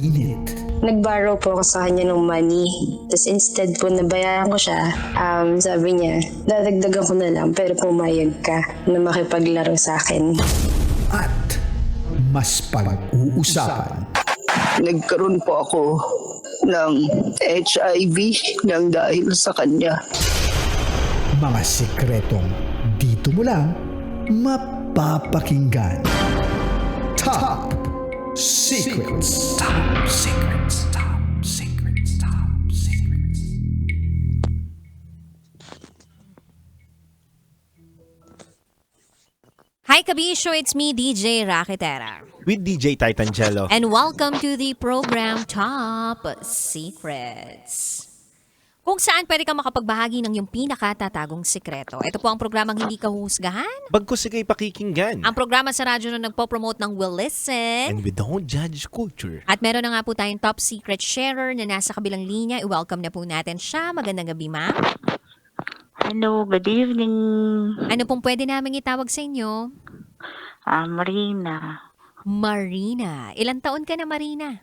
init. Nag-borrow po ako sa kanya ng money. Tapos instead po nabayaran ko siya, sabi niya, dadagdagan ko na lang pero pumayag ka na makipaglaro sa akin. At mas pag-uusapan. Nagkaroon po ako ng HIV nang dahil sa kanya. Mga sikretong dito mo lang mapapakinggan. Top Secrets. Top Secrets. Top Secrets. Top Secrets. Hi Kabisyo, it's me DJ Rakitera. With DJ Titangelo. And welcome to the program Top Secrets. Kung saan pwede kang makapagbahagi ng iyong pinakatatagong sikreto. Ito po ang programang hindi ka huhusgahan. Bagkus ikay pakikinggan. Ang programa sa radyo na nagpo-promote ng Will Listen. And we don't judge culture. At meron na nga po tayong top secret sharer na nasa kabilang linya. I-welcome na po natin siya. Magandang gabi, ma'am. Hello, good evening. Ano pong pwede namin itawag sa inyo? Marina. Marina. Ilang taon ka na, Marina?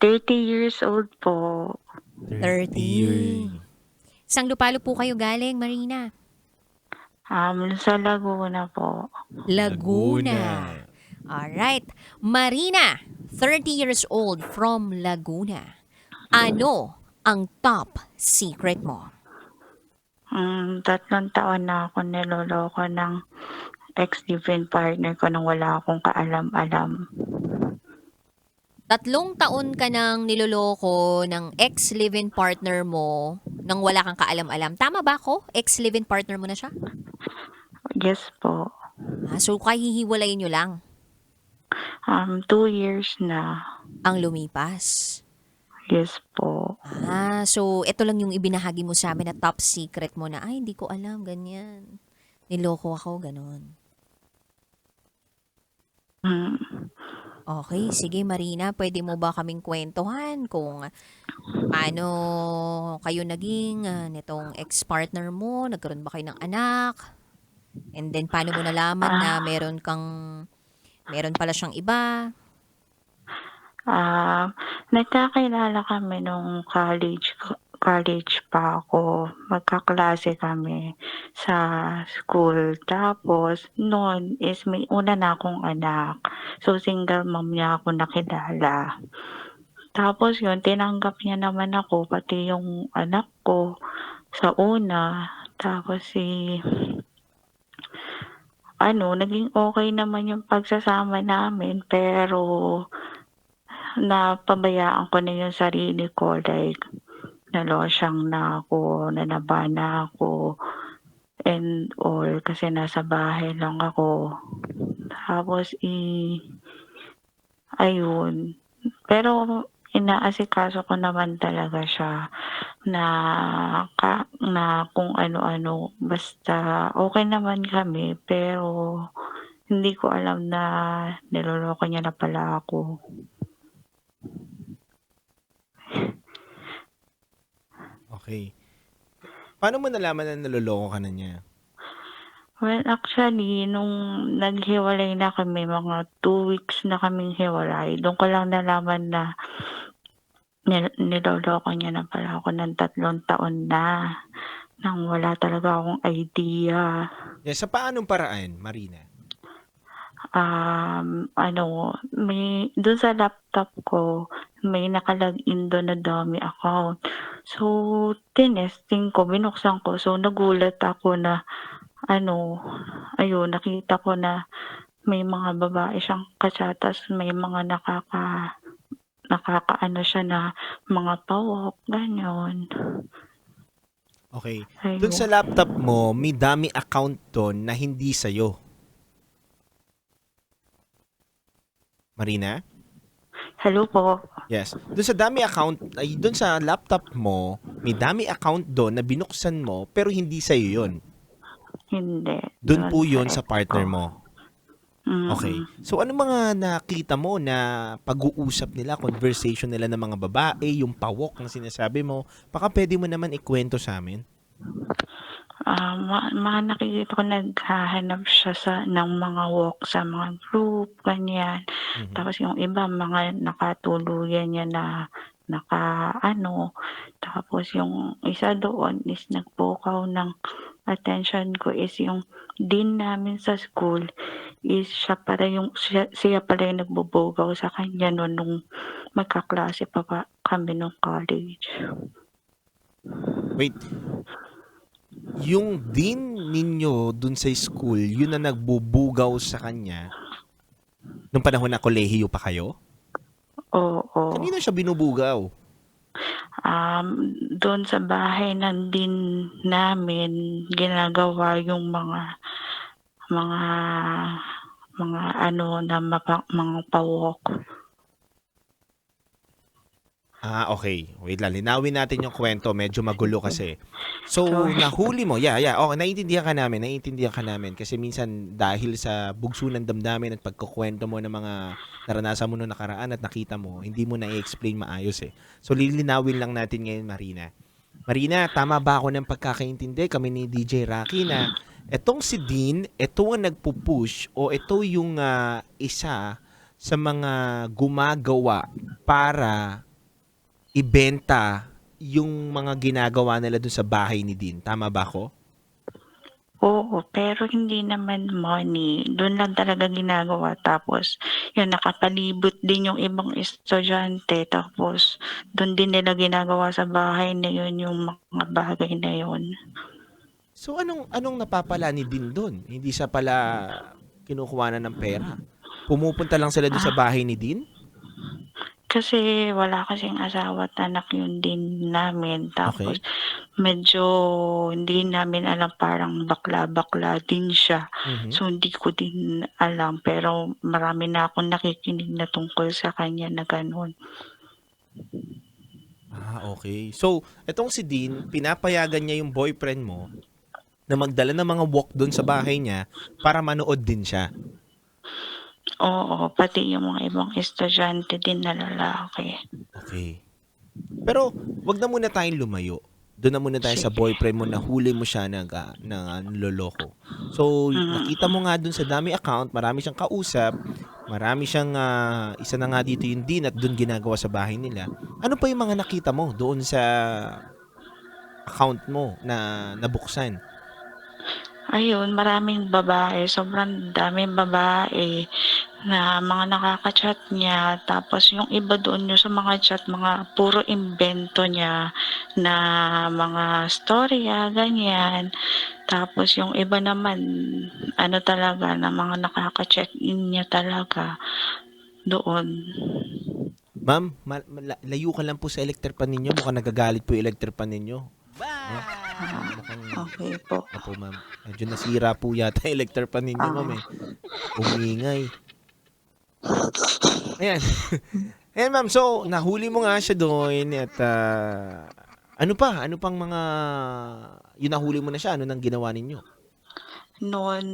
30 years old po. 30. Sang lupalo po kayo galing, Marina? Sa Laguna po. Laguna. Alright. Marina, 30 years old from Laguna. Ano ang top secret mo? 3 taon na ako niloloko ng ex-living partner ko nang wala akong kaalam-alam. 3 taon ka nang niloloko ng ex-living partner mo nang wala kang kaalam-alam. Tama ba ako? Ex-living partner mo na siya? Yes po. So, kahihiwalayin nyo lang 2 years na. ang lumipas. Yes po. So, ito lang yung ibinahagi mo sa amin na top secret mo na, ay, hindi ko alam, ganyan. Niloko ako, ganon. Okay, sige Marina, pwede mo ba kaming kwentuhan kung paano kayo naging nitong ex-partner mo? Nagkaroon ba kayo ng anak? And then, paano mo nalaman na meron pala siyang iba? Nagkakilala kami nung college pa ako. Magkaklase kami sa school. Tapos, noon is may una na akong anak. So, single mom niya ako nakilala. Tapos yun, tinanggap niya naman ako, pati yung anak ko sa una. Tapos naging okay naman yung pagsasama namin. Pero, napabayaan ko na yung sarili ko. Like, nalosyang na ako, nanaba na ako, and all, kasi nasa bahay lang ako. Tapos, ayun. Pero, inaasikaso ko naman talaga siya na kung ano-ano, basta okay naman kami, pero hindi ko alam na niloloko niya na pala ako. Okay. Paano mo nalaman na naloloko ka na niya? Well, actually, nung naghiwalay na kami, mga 2 weeks na kaming hiwalay, doon ko lang nalaman na niloloko niya na pala ako ng 3 taon na, nang wala talaga akong idea. Yes, sa paanong paraan, Marina? Doon sa laptop ko, may nakalagin doon na dummy account. So, tinesting ko, binuksan ko. So, nagulat ako na, nakita ko na may mga babae siyang ka-chat, tas may mga nakakaano siya na mga pawok, ganyan. Okay. Ayun. Doon sa laptop mo, may dummy account doon na hindi sa'yo. Marina? Hello po. Yes. Doon sa dummy account, doon sa laptop mo, may dummy account doon na binuksan mo, pero hindi sa'yo yun. Hindi. Doon po yun sa sa partner ex ko. mo. Okay. So, ano mga nakita mo na pag-uusap nila, conversation nila ng mga babae, yung pawok na sinasabi mo? Baka pwede mo naman ikwento sa amin. Nakikita ko naghahanap siya ng mga walk sa mga group, ganyan. Mhm. Tapos yung iba mga nakatuluyan niya na naka-ano, tapos yung isa doon is nagpukaw ng attention ko is yung dean namin sa school is siya pala yung nagbubugaw sa kanya no'n nung magkaklase pa kami nung college. Wait, yung dean ninyo dun sa school, yun na nagbubugaw sa kanya nung panahon na kolehiyo pa kayo? Oo. Kanino siya binubugaw? Do'n sa bahay ng dean namin ginagawa yung mga ano na mga pa-walk. Okay. Wait lang, linawin natin yung kwento. Medyo magulo kasi. So, Sorry. nahuli mo. Yeah. Okay, naiintindihan ka namin. Kasi minsan, dahil sa bugso ng damdamin at pagkukwento mo ng mga naranasan mo noong nakaraan at nakita mo, hindi mo na-explain maayos eh. So, lilinawin lang natin ngayon, Marina. Marina, tama ba ako ng pagkakaintindi? Kami ni DJ Rocky na etong si Dean, ito ang nagpupush o ito yung isa sa mga gumagawa para ibenta yung mga ginagawa nila dun sa bahay ni Dean. Tama ba ako? Oo, pero hindi naman money. Do'n lang talaga ginagawa tapos yun nakapalibot din yung ibang estudyante tapos do'n din nila ginagawa sa bahay na yun yung mga bagay na yun. So anong napapala ni Dean dun? Hindi siya pala kinukuha na ng pera. Pumupunta lang sila dun sa bahay ni Dean? Kasi wala kasing asawa at anak yun din namin tapos Okay. medyo hindi namin alam parang bakla-bakla din siya. Mhm. So hindi ko din alam pero marami na akong nakikinig na tungkol sa kanya na gano'n. Okay. So, etong si Dean, pinapayagan niya yung boyfriend mo na magdala ng mga walk dun sa bahay niya para manood din siya. Oo, pati yung mga ibang estudyante din na lalaki. Okay. Pero, wag na muna tayong lumayo. Doon na muna tayo sa Sige. boyfriend mo na huli mo siya niloloko. So, nakita mo nga dun sa dami account, marami siyang kausap, marami siyang, isa na nga dito yung Dean at doon ginagawa sa bahay nila. Ano pa yung mga nakita mo doon sa account mo na nabuksan? Ayun, maraming babae, sobrang daming babae na mga nakaka-chat niya. Tapos yung iba doon yung sa mga chat, mga puro imbento niya na mga storya, ganyan. Tapos yung iba naman, ano talaga, na mga nakaka-check-in niya talaga doon. Ma'am, layo ka lang po sa electric pan ninyo. Mukhang nagagalit po yung electric pan ninyo. Mukhang, Okay po. opo ma'am. Medyo nasira po yata yung electric pan ninyo, ma'am eh. Umingay. Ayan. Ayan ma'am, so nahuli mo nga siya doon at ano pa? Ano pang mga yung nahuli mo na siya? Ano nang ginawa ninyo? Noon,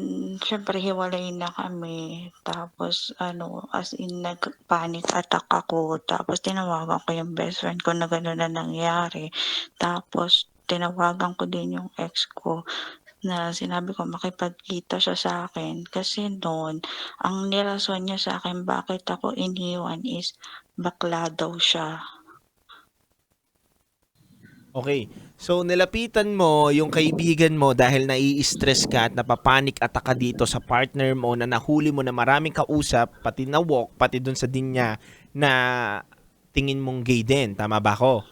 siyempre hiwalay na kami. Tapos ano, as in nag-panic attack ako. Tapos tinawagan ko yung best friend ko na gano'n na nangyari. Tapos tinawagan ko din yung ex ko na sinabi ko makipagkita siya sa akin. Kasi noon, ang nirason niya sa akin bakit ako iniwan is bakla daw siya. Okay. So, nilapitan mo yung kaibigan mo dahil nai-stress ka at napapanik attack ka dito sa partner mo na nahuli mo na maraming kausap, pati na walk, pati dun sa din niya na tingin mong gay din. Tama ba ako?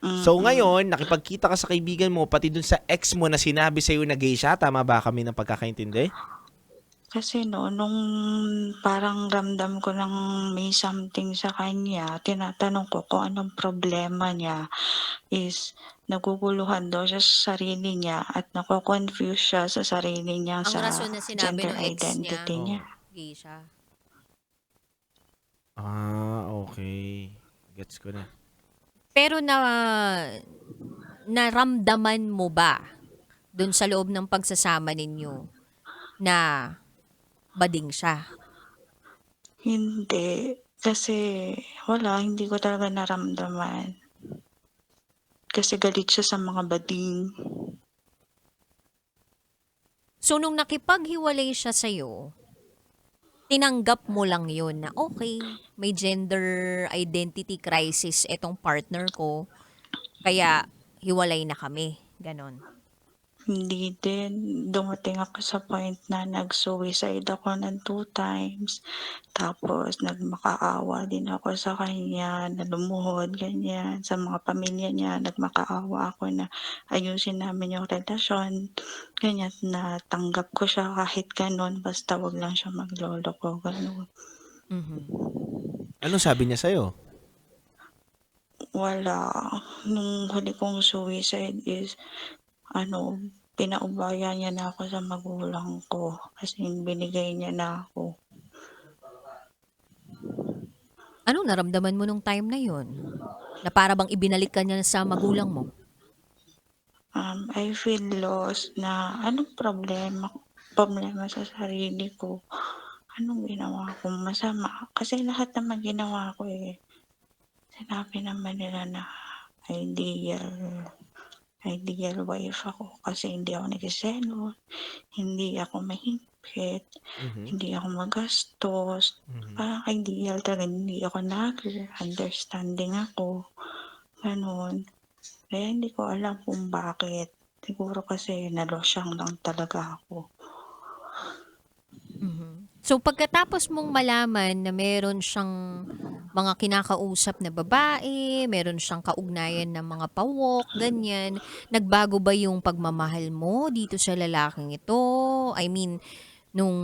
So, ngayon, nakipagkita ka sa kaibigan mo, pati dun sa ex mo na sinabi sa'yo na gay siya. Tama ba kami ng pagkakaintindi? Kasi nung parang ramdam ko ng may something sa kanya, tinatanong ko kung anong problema niya is naguguluhan daw siya sa sarili niya at nako-confuse siya sa sarili niya Ang sa rason na sinabi gender ng ex niya, identity niya. gay siya. Okay. Gets ko na. Pero naramdaman mo ba dun sa loob ng pagsasama ninyo na bading siya? Hindi, kasi hindi ko talaga naramdaman. Kasi galit siya sa mga bading. So, nung nakipaghiwalay siya sa'yo, tinanggap mo lang yun na okay, may gender identity crisis etong partner ko, kaya hiwalay na kami. Ganon. Hindi din. Dumating ako sa point na nag-suicide ako ng 2 times. Tapos nagmakaawa din ako sa kanya, na lumuhod, ganyan. Sa mga pamilya niya, nagmakaawa ako na ayusin namin yung relasyon. Ganyan, natanggap ko siya kahit gano'n, basta wag lang siya magloloko, gano'n. Mhm. Anong sabi niya sa'yo? Wala. Nung huli kong suicide is, pinaubaya niya na ako sa magulang ko kasi binigay niya na ako. Anong naramdaman mo nung time na yun? Na para bang ibinalik ka niya sa magulang mo? I feel lost na anong problema sa sarili ko. Anong ginawa kong masama? Kasi lahat naman ginawa ko sinabi naman nila na ideal wife ako kasi hindi ako nagsiselos, hindi ako mahigpit, Mhm. hindi ako magastos. Mhm. Parang ideal talaga, hindi ako nagger, understanding ako, gano'n. Kaya hindi ko alam kung bakit. Siguro kasi nalosyang lang talaga ako. Mhm. So, pagkatapos mong malaman na meron siyang mga kinakausap na babae, meron siyang kaugnayan ng mga pawok, ganyan, nagbago ba yung pagmamahal mo dito sa lalaking ito? I mean, nung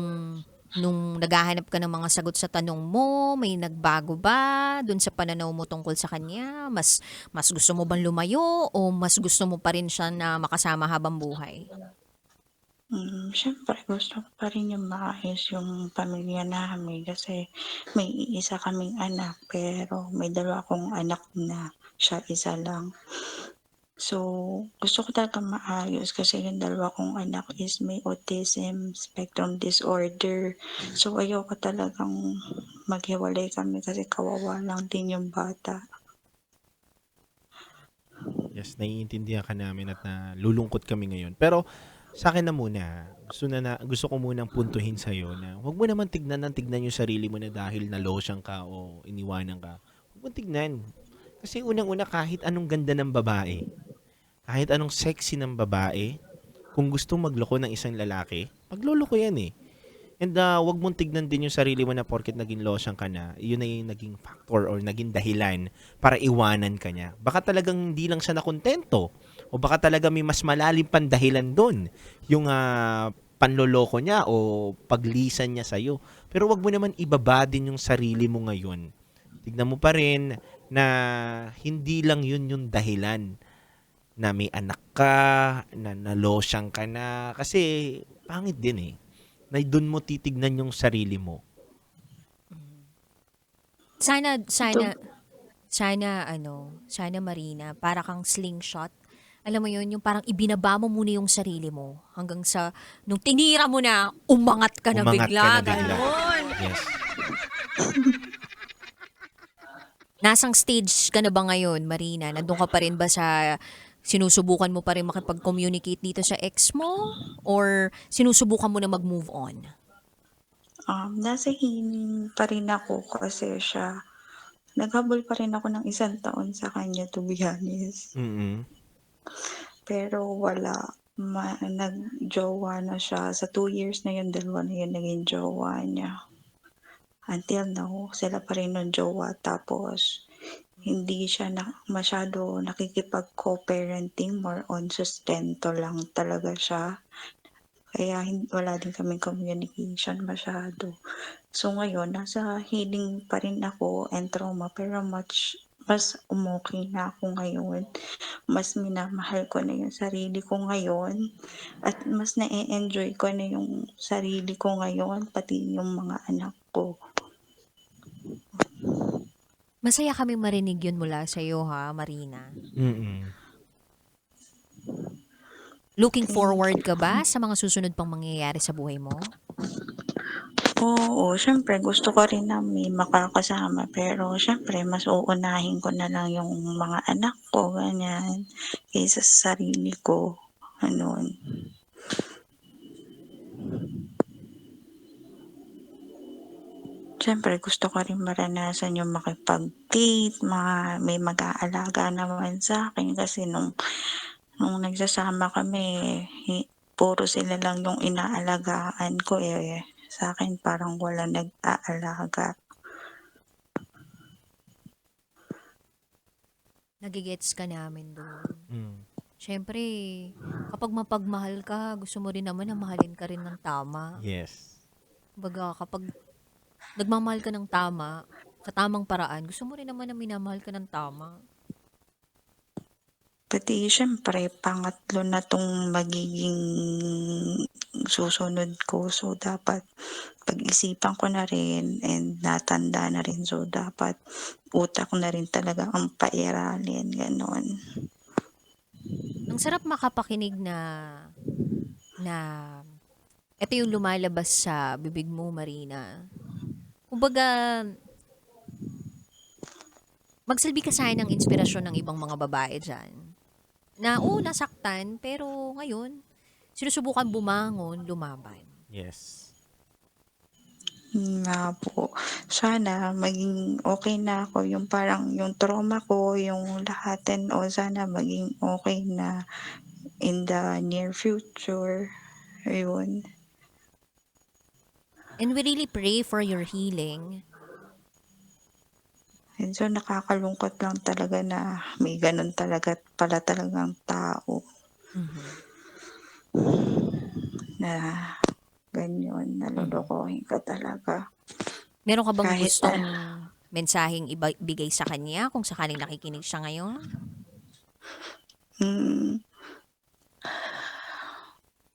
nung naghahanap ka ng mga sagot sa tanong mo, may nagbago ba dun sa pananaw mo tungkol sa kanya? Mas gusto mo bang lumayo o mas gusto mo pa rin siya na makasama habang buhay? Siyempre gusto ko pa rin yung maayos yung pamilya namin kasi may iisa kaming anak pero may 2 akong anak na siya isa lang. So, gusto ko talaga maayos kasi yung 2 kong anak is may autism spectrum disorder. So, ayoko talagang maghiwalay kami kasi kawawa lang din yung bata. Yes, naiintindihan ka namin at nalulungkot kami ngayon. Pero sa akin na muna, gusto ko munang puntuhin sa'yo na huwag mo naman tignan yung sarili mo na dahil nalosyang ka o iniwanan ka. Huwag mo tignan. Kasi unang-una kahit anong ganda ng babae, kahit anong sexy ng babae, kung gusto magloko ng isang lalaki, magloloko yan eh. And wag mong tignan din yung sarili mo na porket naging losyang ka na, yun na yung naging factor or naging dahilan para iwanan ka niya. Baka talagang hindi lang siya nakontento. O baka talaga may mas malalim pang dahilan doon. Yung panloloko niya o paglisan niya sa'yo. Pero wag mo naman ibaba din yung sarili mo ngayon. Tignan mo pa rin na hindi lang yun yung dahilan na may anak ka, na nalosyang ka na. Kasi pangit din eh na doon mo titignan yung sarili mo. Sana Ito, sana Marina, para kang slingshot. Alam mo yun, yung parang ibinaba mo muna yung sarili mo hanggang sa, nung tinira mo na, umangat ka na Umangat ka bigla. na bigla. Ganon. Yes. Nasang stage ka na ba ngayon, Marina? Nandun ka pa rin ba sa, sinusubukan mo pa rin makipag-communicate dito sa ex mo? Or sinusubukan mo na mag-move on? nasa hiling pa rin ako kasi naghabol pa rin ako ng 1 taon sa kanya, to be honest. Mm-mm. Pero wala, nag-jowa na siya. Sa 2 years na yun, 2 na yun naging jowa niya. Until now, sila pa rin ng jowa. Tapos, hindi siya masyado nakikipag-co-parenting, more on sustento lang talaga siya. Kaya wala din kaming communication masyado. So ngayon, nasa healing pa rin ako and trauma pero mas umokey na ako ngayon. Mas minamahal ko na yung sarili ko ngayon at mas na-e-enjoy ko na yung sarili ko ngayon, pati yung mga anak ko. Masaya kaming marinig yun mula sa iyo ha, Marina. Mm-mm. Looking forward ka ba sa mga susunod pang mangyayari sa buhay mo? Oo, siyempre gusto ko rin na may makakasama pero siyempre mas uunahin ko na lang yung mga anak ko, ganyan, kaysa sa sarili ko, gano'n. Siyempre gusto ko rin maranasan yung makipag-date, may mag-aalaga naman sa'kin kasi nung nagsasama kami, puro sila lang yung inaalagaan ko, sa'kin parang walang nag-aalaga. Nagigets ka namin dun. Mm. Siyempre, kapag mapagmahal ka, gusto mo rin naman na mahalin ka rin ng tama. Yes. Kumbaga, kapag nagmamahal ka ng tama, sa tamang paraan, gusto mo rin naman na minamahal ka ng tama. Pati siyempre pangatlo na 'tong magiging susunod ko. So, dapat pag-isipan ko na rin and natanda na rin. So, dapat utak ko na rin talaga ang pairalin, gano'n. Ang sarap makapakinig na na ito yung lumalabas sa bibig mo, Marina. Kumbaga, magsilbi ka sa'kin ng inspirasyon ng ibang mga babae dyan. Na, oo, nasaktan, pero ngayon, sinusubukan bumangon, lumaban. Yes. Nga po. Sana maging okey na ako, yung parang yung trauma ko, yung lahat and all, sana maging okey na in the near future, ayun. And we really pray for your healing. And so nakakalungkot lang talaga na may gano'n talaga pala talagang tao Mhm. na gano'n, nalolokohin ka talaga. Meron ka bang Kahit gustong mensaheng bigay sa kanya kung sakaling nakikinig siya ngayon? Hmm,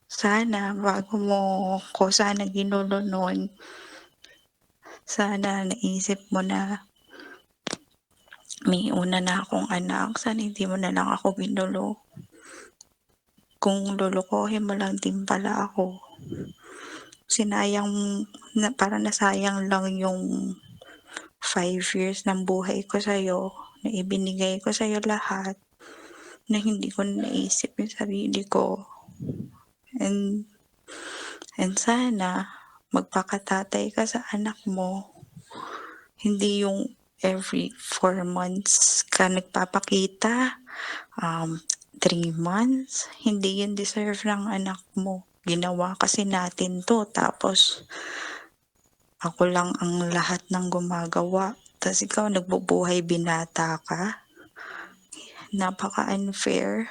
sana bago mo ko sana ginulo no'n, sana naisip mo na may una na akong anak, sana hindi mo na lang ako ginulo. Kung lolokohin mo lang din pala ako, sinayang parang nasayang lang yung 5 years ng buhay ko sa'yo, na ibinigay ko sa'yo lahat, na hindi ko naisip yung sarili ko. And sana magpakatatay ka sa anak mo, hindi yung every 4 months ka nagpapakita, 3 months, hindi yun deserve ng anak mo. Ginawa kasi natin 'to tapos ako lang ang lahat ng gumagawa, ta's ikaw nagbubuhay binata ka, napaka-unfair.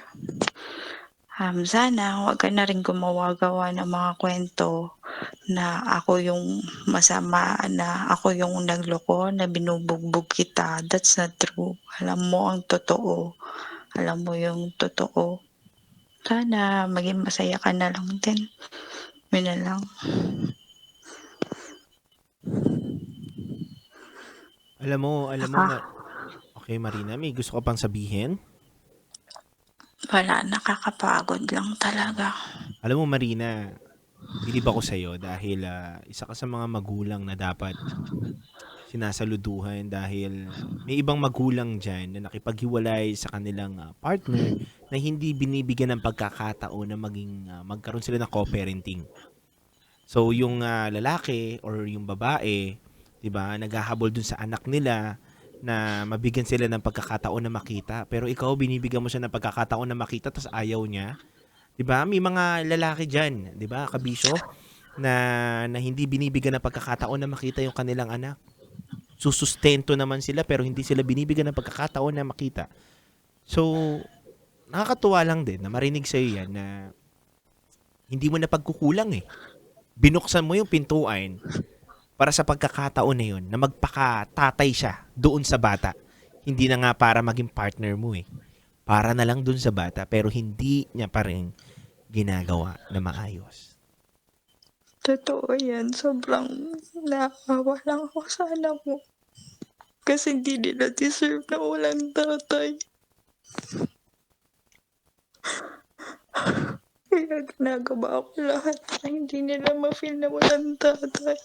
Sana huwag ka na rin gumawa-gawa ng mga kuwento na ako yung masama, na ako yung nagloko, na binubugbog kita. That's not true. Alam mo ang totoo. Alam mo yung totoo. Sana maging masaya ka na lang din. Yun na lang. Alam mo, Naka okay, Marina, may gusto ka pang sabihin? Wala, nakakapagod lang talaga. Alam mo, Marina, bilib ako sa'yo dahil isa ka sa mga magulang na dapat sinasaluduhan dahil may ibang magulang dyan na nakipaghiwalay sa kanilang partner na hindi binibigyan ng pagkakataon na magkaroon sila ng co-parenting. So, yung lalaki or yung babae, 'di ba, naghahabol dun sa anak nila na mabigyan sila ng pagkakataon na makita. Pero ikaw, binibigyan mo siya ng pagkakataon na makita tas ayaw niya. 'Di ba? May mga lalaki diyan, 'di ba, kabisyo, na hindi binibigyan ng pagkakataon na makita yung kanilang anak. Susustento naman sila pero hindi sila binibigyan ng pagkakataon na makita. So, nakakatuwa lang din na marinig sa'yo yan na hindi mo na pagkukulang eh. Binuksan mo yung pintuan para sa pagkakataon na yun na magpakatatay siya doon sa bata. Hindi na nga para maging partner mo eh. Para na lang doon sa bata pero hindi niya pa rin ginagawa na maayos. Totoo yan. Sobrang naawa lang ako sa anak mo. Kasi hindi nila deserve na walang tatay. Kaya ginagawa ko lahat na hindi nila ma-feel na walang tatay.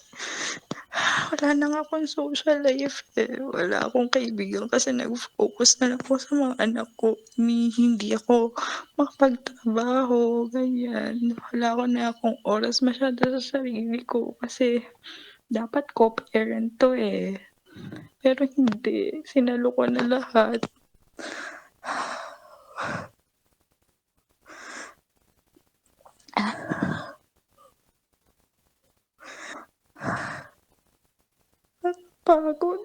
Wala na nga akong social life, eh. Wala akong kaibigan kasi nag-focus na lang ako sa mga anak ko. Hindi ako makapagtrabaho, ganyan. Wala akong oras masyado sa sarili ko kasi dapat co-parent to, eh. Pero hindi, sinalo ko na lahat. Pagod.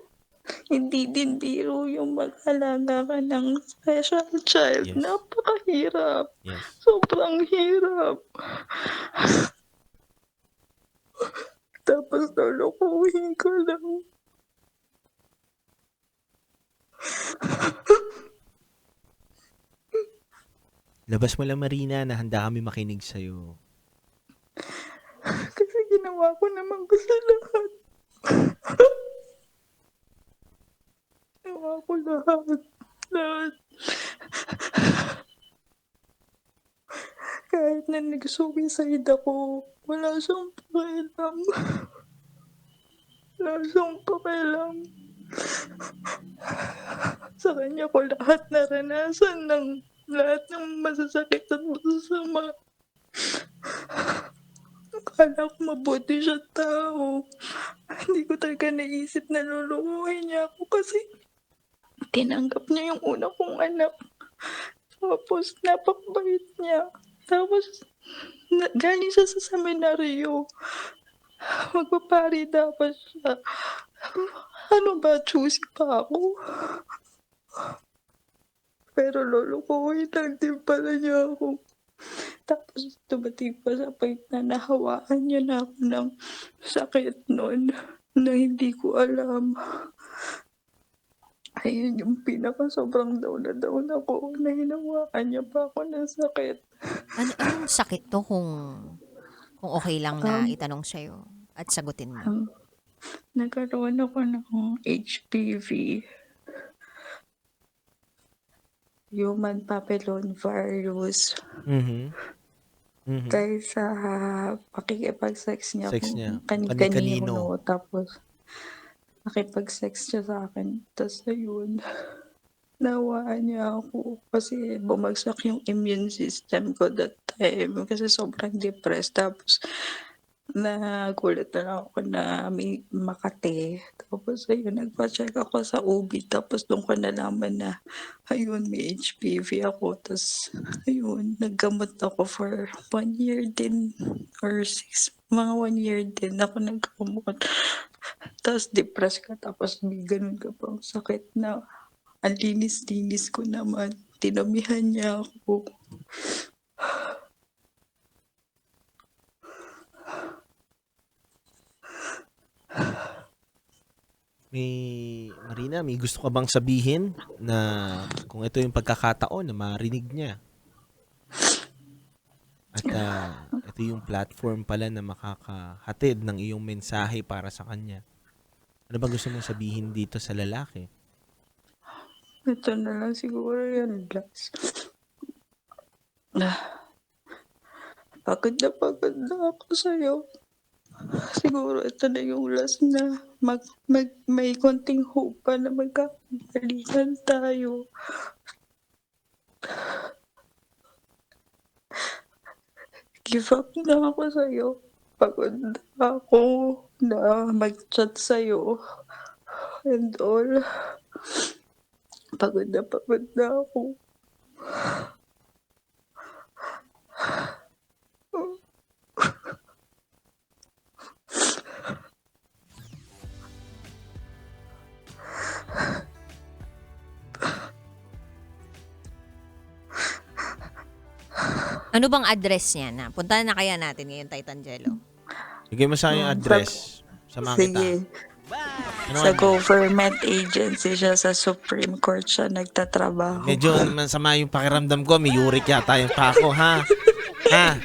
Hindi din biro yung mag-alaga ka ng special child. Yes. Napakahirap. Yes. Sobrang hirap. Tapos lulukuhin ko lang. Labas mo lang, Marina, na handa kami makinig sa'yo. Kasi ginawa ko naman gusto lahat. Ginawa ko lahat. Lahat. Kahit na nag-suicide ako, wala siyang pakialam. Wala siyang pakialam. Sa kanya ko lahat naranasan ng lahat ng masasakit at masasama. Akala ko mabuti siya tao. Hindi ko talaga naisip na lulukuhin niya ako kasi tinanggap niya yung una kong anak. Tapos napakabait niya. Tapos galing siya sa seminaryo. Magpapari dapat siya. Ano ba, choosy pa ako? Pero lulukuhin lang din pala niya ako. Tapos dumating pa sa point na nahawaan niya na ako ng sakit noon na hindi ko alam. Ayun yung sobrang down na down ako na hinawakan niya pa ako ng sakit. Anong sakit to kung okay lang na itanong sa'yo at sagutin mo? Nagkaroon ako ng HPV. Human papillon-virus. Dahil sa pakikipag-sex niya Sex niya. kung Kani-kanino. tapos nakipag-sex siya sa akin. Tapos ayun, nawaan niya ako kasi bumagsak yung immune system ko that time kasi sobrang depressed. Tapos nagulat na lang ako na may Makati. Tapos ayun, nagpa-check ako sa OB. Tapos doon ko nalaman na ayun, may HPV ako. Tapos ayun, naggamot ako for 1 year din or 1 year din ako naggamot. Tapos depressed ka, tapos may ganun ka pang sakit na ang linis-linis ko naman. Tinamihan niya ako. Marina, may gusto ka bang sabihin na kung ito yung pagkakataon na marinig niya? At ito yung platform pala na makakahatid ng iyong mensahe para sa kanya. Ano ba gusto mong sabihin dito sa lalaki? Ito na lang siguro yan, last. Pagod na ako sa'yo. Siguro ito na yung last na may konting hope pa na magkakabalikan tayo. Give up na ako sa'yo. Pagod na ako na mag-chat sa'yo and all. Pagod na ako. Ano bang address niya na? Puntahan na kaya natin ngayon, Titangelo. Bigay mo sa akin yung address. Samahan kita. Sige. Ano Sa address? government agency siya, sa Supreme Court siya nagtatrabaho. Medyo masama yung pakiramdam ko. May uric yata yung pako, ha? Ha?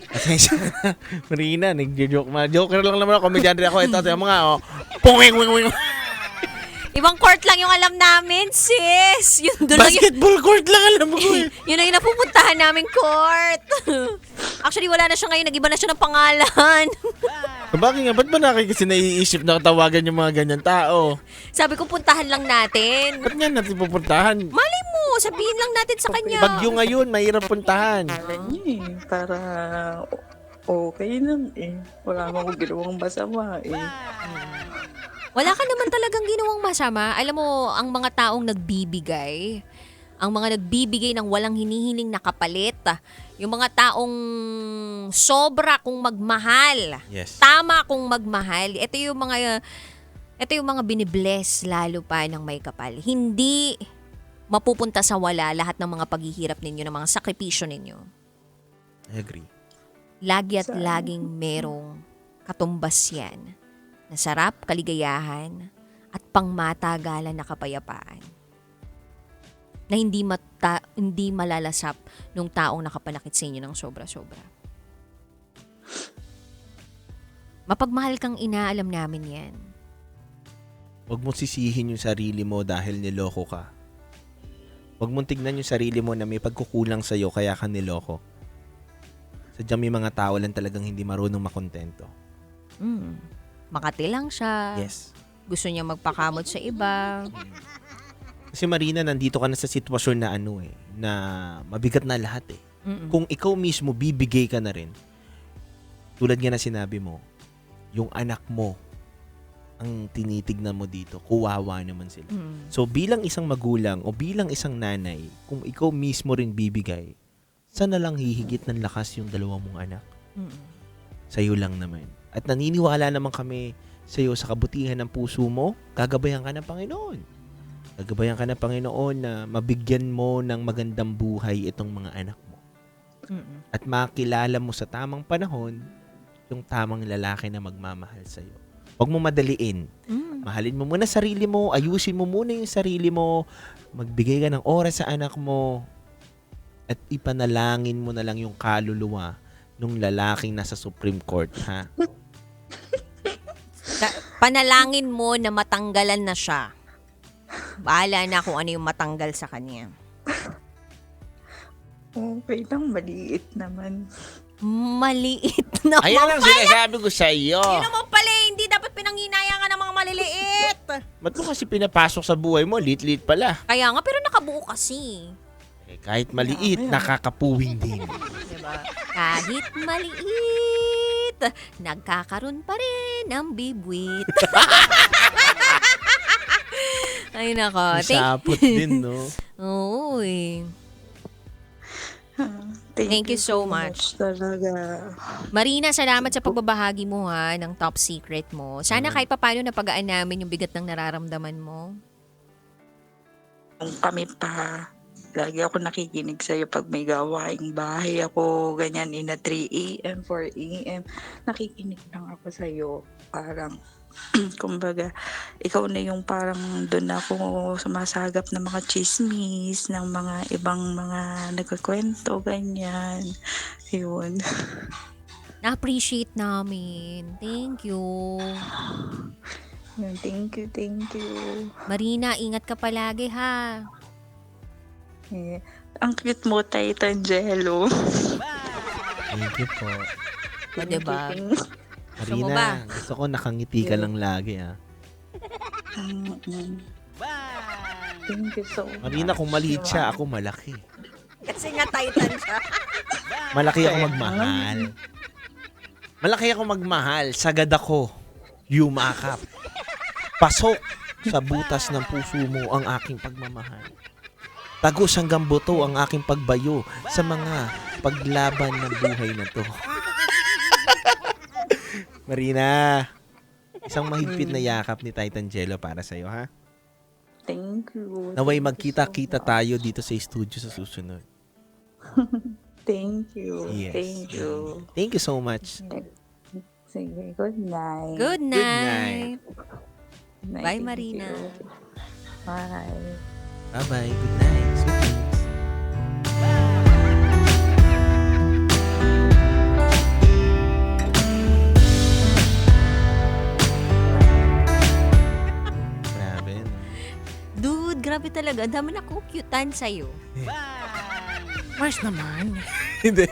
Pasensya na. Marina, nag-joke. Joker lang naman ako. Komedyante ako. Ito yung mga, pungwing. Ibang court lang yung alam namin, sis. Yun doon lang yung, Basketball court lang alam mo ko eh. yun lang yung napupuntahan namin court. Actually, wala na siya ngayon. Nag-iba na siya ng pangalan. Bakit nga? Ba't ba kasi naiisip na tawagan yung mga ganyan tao? Sabi ko, puntahan lang natin. Ba't nga natin pupuntahan? Malay mo, sabihin lang natin sa kanya. Bagyo ngayon, mahirap puntahan. Alam niyo para okay lang Wala akong ginawang masama Wala ka naman talagang ginawang masama. Alam mo, ang mga taong nagbibigay, ang mga nagbibigay ng walang hinihiling na kapalit, yung mga taong sobra kung magmahal, Yes. tama kung magmahal, ito yung mga binibless lalo pa ng may kapal. Hindi mapupunta sa wala lahat ng mga paghihirap ninyo, ng mga sakripisyo ninyo. I agree. Lagi at laging merong katumbas yan na sarap, kaligayahan, at pangmatagalan na kapayapaan na hindi malalasap nung taong nakapanakit sa inyo ng sobra-sobra. Mapagmahal kang ina, alam namin yan. Huwag mo sisihin yung sarili mo dahil niloko ka. Huwag mong tignan yung sarili mo na may pagkukulang sa'yo kaya ka niloko. Sadyang may mga tao lang talagang hindi marunong makontento. Makati lang siya. Yes. Gusto niya magpakamot sa iba. Kasi Marina, nandito ka na sa sitwasyon na na mabigat na lahat Kung ikaw mismo bibigay ka na rin, tulad nga na sinabi mo, yung anak mo ang tinitignan mo dito, kuwawa naman sila. So bilang isang magulang o bilang isang nanay, kung ikaw mismo rin bibigay, sana lang hihigit ng lakas yung dalawa mong anak. Sa'yo lang naman. At naniniwala naman kami sa'yo sa kabutihan ng puso mo, gagabayan ka ng Panginoon. Gagabayan ka ng Panginoon na mabigyan mo ng magandang buhay itong mga anak mo. At makilala mo sa tamang panahon yung tamang lalaki na magmamahal sa'yo. Huwag mo madaliin. Mahalin mo muna sarili mo, ayusin mo muna yung sarili mo, magbigay ka ng oras sa anak mo, at ipanalangin mo na lang yung kaluluwa nung lalaking nasa Supreme Court, ha? Panalangin mo na matanggalan na siya. Bahala na kung ano yung matanggal sa kanya. Okay lang, maliit naman. Maliit na Ayan ang sinasabi ko sa iyo. Yun naman pala, hindi dapat pinanghinayangan ng mga maliliit. Ba't mo kasi pinapasok sa buhay mo? Lit-lit pala. Kaya nga, pero nakabuo kasi. Kahit maliit, nakakapuwing din. Diba? Kahit maliit, nagkakaroon pa rin ng bibwit. Ay nako. Masapot din, no? Oo eh. Thank you so much. Talaga. Marina, salamat sa pagbabahagi mo ng top secret mo. Sana kahit papaano napagaan namin yung bigat ng nararamdaman mo. Kung kami pa, lagi ako nakikinig sa'yo pag may gawaing bahay ako, ganyan, in 3 a.m., 4 a.m. Nakikinig lang ako sa'yo. Parang, kumbaga, ikaw na yung parang doon ako sumasagap ng mga chismis, ng mga ibang mga nagkukwento, ganyan. Yun. Na-appreciate namin. Thank you. Yun, thank you. Marina, ingat ka palagi ha. Ang cute mo, Titangelo. Thank you po. O, diba? Gusto mo Marina, ba? gusto ko nakangiti ka lang lagi, ha? Thank you so much. Marina, kung maliit siya, ako malaki. Kasi nga Titan siya. Malaki ako magmahal. Malaki ako magmahal. Sagad ako. Yumakap. Pasok sa butas ng puso mo ang aking pagmamahal. Tagos hanggang buto ang aking pagbayo sa mga paglaban ng buhay na to. Marina, isang mahigpit na yakap ni Titangelo para sa'yo, ha? Thank you. Naway Thank you magkita-kita so tayo dito sa studio sa susunod. Thank you. Yes. Thank you. Thank you so much. Sige, good night. Good night. Night, Bye, thank Marina. you. Bye. Bye-bye. Good night. Sweet dreams. Grabe, no? Dude, grabe talaga. Ang dami na kukyutan sa'yo. Mars naman. Hindi.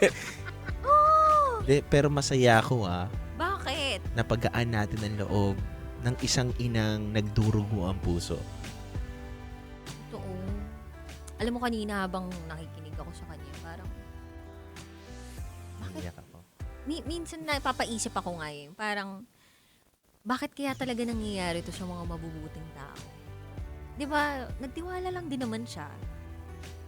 Oh, Hindi, pero masaya ako, ah. bakit? napagaan natin ang loob ng isang inang nagdurugo ang puso. Totoo. Alam mo kanina habang nakikinig ako sa kanya, parang bakit Iyak ako. minsan napapaisip ako nga parang bakit kaya talaga nangyayari to sa mga mabubuting tao? 'Di ba? Nagtiwala lang din naman siya.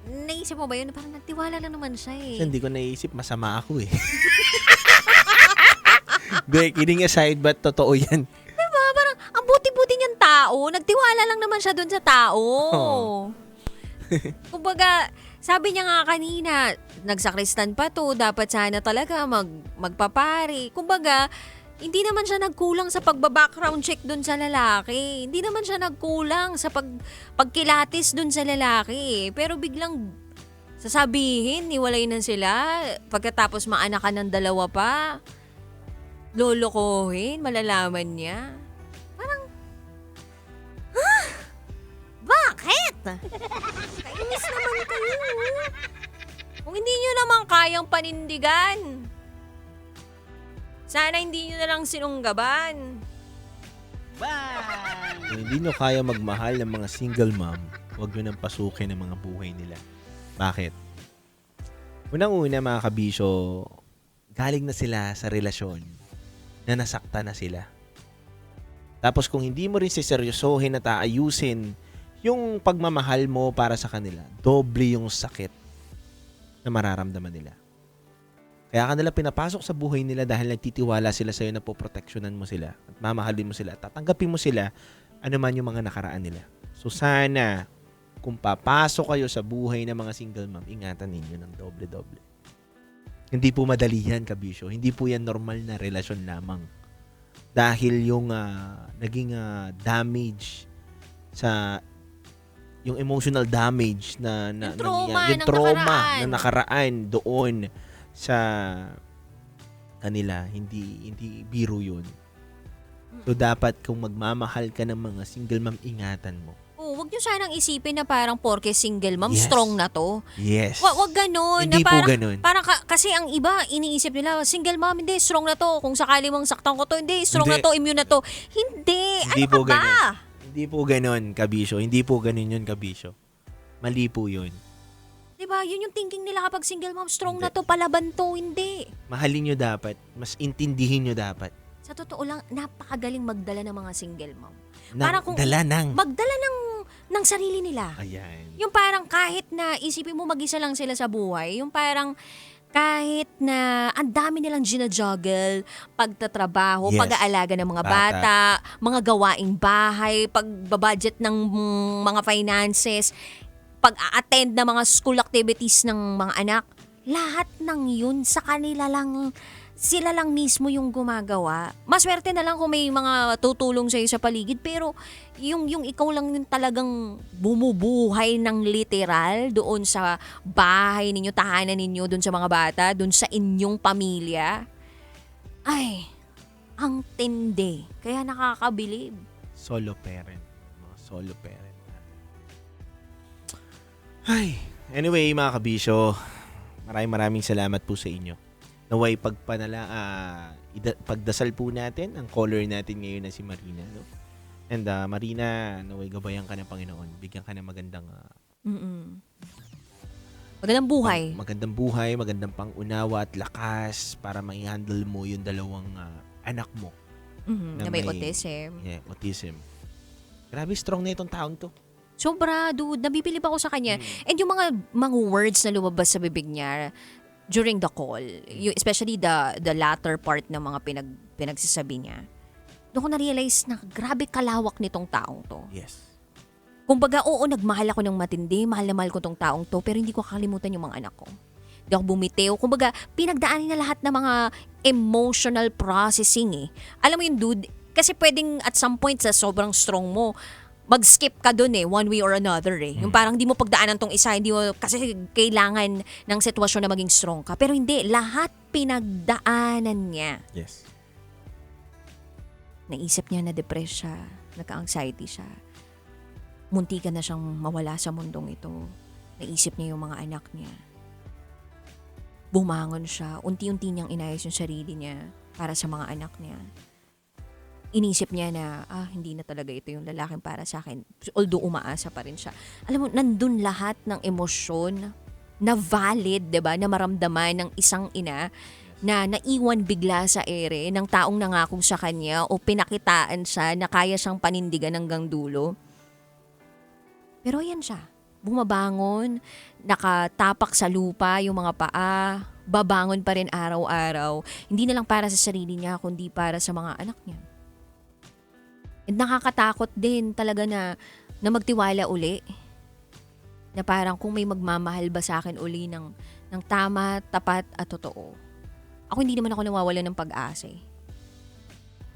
Naisip mo ba yun? Parang nagtiwala lang naman siya Kasi hindi ko naisip, masama ako eh. Be, kidding aside, but totoo yan. Diba? Parang ang buti-buti niyang tao. Nagtiwala lang naman siya dun sa tao. Oo. Kumbaga, sabi niya nga kanina, nagsakristan pa to, dapat sana talaga magpapari. Kumbaga, hindi naman siya nagkulang sa pagba-background check dun sa lalaki. Hindi naman siya nagkulang sa pagkilatis dun sa lalaki. Pero biglang sasabihin, niwalay na sila. Pagkatapos maanakan ng dalawa pa, lolokohin, malalaman niya. Parang, bakit? Kainis naman kayo. Kung hindi nyo naman kayang panindigan, sana hindi nyo na lang sinunggaban. Kung hindi nyo kaya magmahal ng mga single mom, huwag nyo nang pasukin ang mga buhay nila. Bakit? Unang-una mga kabisyo, galing na sila sa relasyon na nasakta na sila. Tapos kung hindi mo rin siseryosohin at aayusin yung pagmamahal mo para sa kanila, doble yung sakit na mararamdaman nila. Kaya ka nila pinapasok sa buhay nila dahil nagtitiwala sila sa'yo na poproteksyonan mo sila at mamahalin mo sila at tatanggapin mo sila ano man yung mga nakaraan nila. So sana, kung papasok kayo sa buhay ng mga single mom, ingatan ninyo ng doble-doble. Hindi po madali yan, kabisyo. Hindi po yan normal na relasyon lamang. Dahil yung naging damage sa yung emotional damage na Yung trauma yung ng trauma nakaraan. na nakaraan doon sa kanila, hindi biro yun. So dapat kung magmamahal ka ng mga single mom, ingatan mo. Wag nyo sanang isipin na parang porke single mom, Yes. strong na to. Yes. Wag ganun. Hindi na po parang, ganun. Parang kasi ang iba, iniisip nila, single mom, hindi, strong na to. Kung sakali mong saktan ko to, hindi, strong Hindi. na to, immune na to. Hindi. Hindi Ano po ka ba? ganun. Hindi po ganun, kabisyo. Hindi po ganun yun, kabisyo. Mali po yun. Diba? Yun yung thinking nila kapag single mom, strong Hindi. na to, palaban to. Hindi. Mahalin nyo dapat. Mas intindihin nyo dapat. Sa totoo lang, napakagaling magdala ng mga single mom. Nang, Parang kung- dala ng. Magdala ng sarili nila. Ayan. Yung parang kahit na isipin mo mag-isa lang sila sa buhay, yung parang kahit na ang dami nilang ginajuggle, pagtatrabaho, Yes. pag-aalaga ng mga Bata. bata, mga gawaing bahay, pagbabudget ng mga finances, pag-a-attend ng mga school activities ng mga anak, lahat ng yun sa kanila lang, sila lang mismo yung gumagawa. Maswerte na lang kung may mga tutulong sa'yo sa paligid, pero yung ikaw lang yung talagang bumubuhay ng literal doon sa bahay ninyo, tahanan ninyo, doon sa mga bata, doon sa inyong pamilya. Ay, ang tindi. Kaya nakakabilib. Solo parent. Mga solo parent natin. Ay. Anyway, mga kabisyo, maraming salamat po sa inyo. Naway pagdasal po natin ang caller natin ngayon na si Marina, no? And Marina, naway gabayan ka ng Panginoon. Bigyan ka ng magandang Magandang buhay. magandang buhay, magandang pangunawa at lakas para ma-handle mo yung dalawang anak mo. Na may autism. Yeah, autism. Grabe strong na itong taong to. Sobra, dude. Nabibilib ako sa kanya. And yung mga words na lumabas sa bibig niya during the call, especially the latter part ng mga pinagsasabi niya, doon ko na-realize na grabe kalawak nitong taong to. Yes. Kumbaga, oo, nagmahal ako ng matindi, mahal na mahal ko tong taong to, pero hindi ko kakalimutan yung mga anak ko. Hindi ako bumitiw. Kumbaga, pinagdaanin na lahat ng mga emotional processing eh. Alam mo yung dude, kasi pwedeng at some point sa sobrang strong mo, mag-skip ka dun eh, one way or another eh. Yung parang hindi mo pagdaanan tong isa, hindi mo, kasi kailangan ng sitwasyon na maging strong ka. Pero hindi, lahat pinagdaanan niya. Yes. Naisip niya na depressed siya, nagka-anxiety siya. Muntikan na siyang mawala sa mundong ito. Naisip niya yung mga anak niya. Bumangon siya, unti-unti niyang inayos yung sarili niya para sa mga anak niya. inisip niya na, hindi na talaga ito yung lalaking para sa akin. Although umaasa pa rin siya. Alam mo, nandun lahat ng emosyon na valid, 'di ba, na maramdaman ng isang ina na naiwan bigla sa ere ng taong nangako sa kanya o pinakitaan siya na kaya siyang panindigan hanggang dulo. Pero ayan siya, bumabangon, nakatapak sa lupa yung mga paa, babangon pa rin araw-araw. Hindi na lang para sa sarili niya, kundi para sa mga anak niya. And nakakatakot din talaga na magtiwala uli. Na parang kung may magmamahal ba sa akin uli ng tama, tapat at totoo. Ako hindi naman ako nawawala ng pag-asa.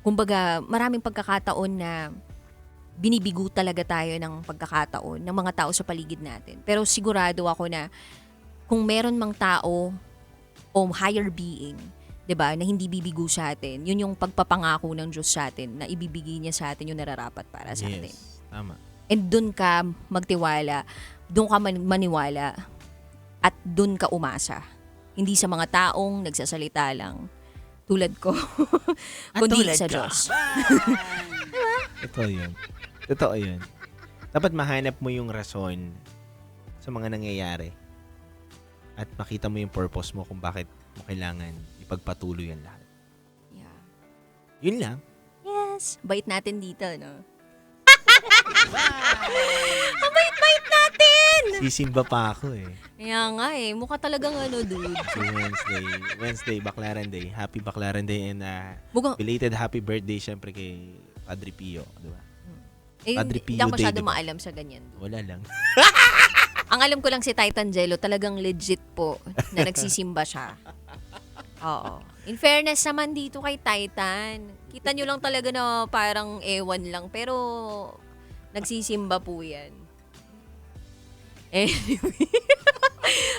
Kumbaga, maraming pagkakataon na binibigo talaga tayo ng pagkakataon ng mga tao sa paligid natin. Pero sigurado ako na kung meron mang tao o higher being, 'di ba, na hindi bibigo sa atin, yun yung pagpapangako ng Diyos sa atin na ibibigay niya sa atin yung nararapat para sa atin. Yes, tama. And dun ka magtiwala, dun ka maniwala, at dun ka umasa. Hindi sa mga taong nagsasalita lang tulad ko, kundi tulad sa ka. Diyos. Totoo yun. Totoo yun. Dapat mahanap mo yung rason sa mga nangyayari. At makita mo yung purpose mo kung bakit mo kailangan ipagpatuloy ang lahat. Yeah. Yun lang. Yes. Bait natin dito, no? Ang bait-bait natin! Sisimba pa ako eh. Kaya nga eh, mukha talagang dude. Si Wednesday, Baclaran Day. Happy Baclaran Day and Mukhang, belated happy birthday syempre kay Padre Pio, di ba? Padre hindi Pio ako Day, masyado diba? maalam sa ganyan. Wala lang. Ang alam ko lang si Titan Jello, talagang legit po na nagsisimba siya. Oo. In fairness naman dito kay Titan, kita nyo lang talaga na parang ewan lang, pero nagsisimba po yan. Anyway.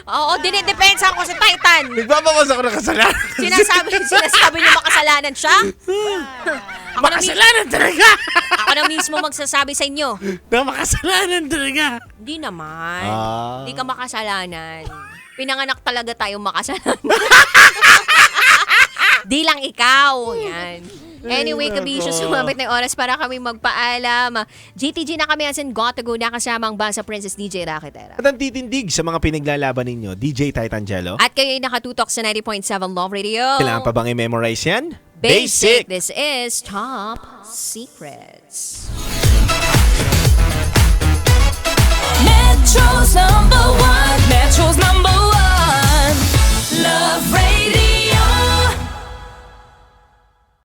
Oo, dinidepensa ko si Titan. Nagbabawas ako ng kasalanan. Sinasabi niyo makasalanan siya? Makasalanan talaga! Ako na mismo magsasabi sa inyo. Na makasalanan talaga! Hindi naman. Ah. Hindi ka makasalanan. Pinanganak talaga tayong makasalanan. Di lang ikaw. Yan. Anyway, kabisyo, sumabit na yung oras para kami magpaalam. GTG na kami as in got to go na kasama ang Basa Princess DJ Raketera. At ang titindig sa mga pinaglalaban ninyo, DJ Titan Jello. At kayo'y nakatutok sa 90.7 Love Radio. Kailangan pa bang i-memorize yan? Basic. This is Top Secrets.